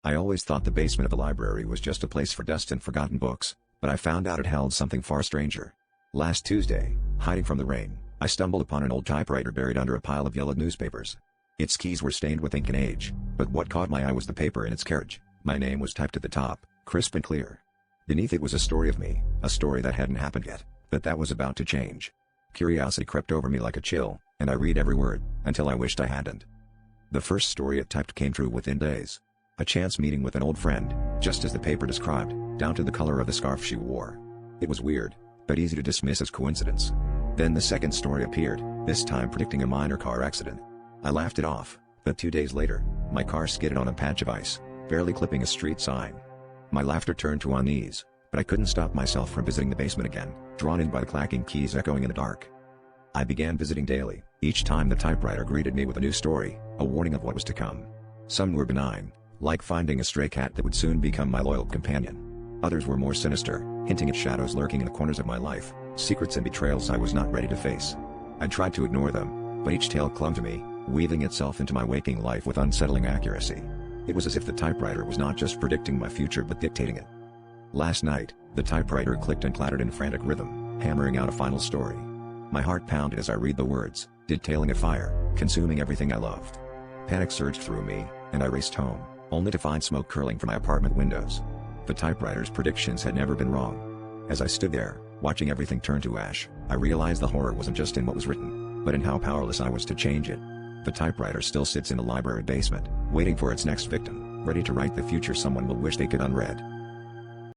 I always thought the basement of the library was just a place for dust and forgotten books, but I found out it held something far stranger. Last Tuesday, hiding from the rain, I stumbled upon an old typewriter buried under a pile of yellowed newspapers. Its keys were stained with ink and age, but what caught my eye was the paper in its carriage. My name was typed at the top, crisp and clear. Beneath it was a story of me, a story that hadn't happened yet, but that was about to change. Curiosity crept over me like a chill, and I read every word, until I wished I hadn't. The first story it typed came true within days. A chance meeting with an old friend, just as the paper described, down to the color of the scarf she wore. It was weird, but easy to dismiss as coincidence. Then the second story appeared, this time predicting a minor car accident. I laughed it off, but 2 days later, my car skidded on a patch of ice, barely clipping a street sign. My laughter turned to unease, but I couldn't stop myself from visiting the basement again, drawn in by the clacking keys echoing in the dark. I began visiting daily, each time the typewriter greeted me with a new story, a warning of what was to come. Some were benign, like finding a stray cat that would soon become my loyal companion. Others were more sinister, hinting at shadows lurking in the corners of my life, secrets and betrayals I was not ready to face. I tried to ignore them, but each tale clung to me, weaving itself into my waking life with unsettling accuracy. It was as if the typewriter was not just predicting my future but dictating it. Last night, the typewriter clicked and clattered in frantic rhythm, hammering out a final story. My heart pounded as I read the words, detailing a fire, consuming everything I loved. Panic surged through me, and I raced home, only to find smoke curling from my apartment windows. The typewriter's predictions had never been wrong. As I stood there, watching everything turn to ash, I realized the horror wasn't just in what was written, but in how powerless I was to change it. The typewriter still sits in the library basement, waiting for its next victim, ready to write the future someone will wish they could unread.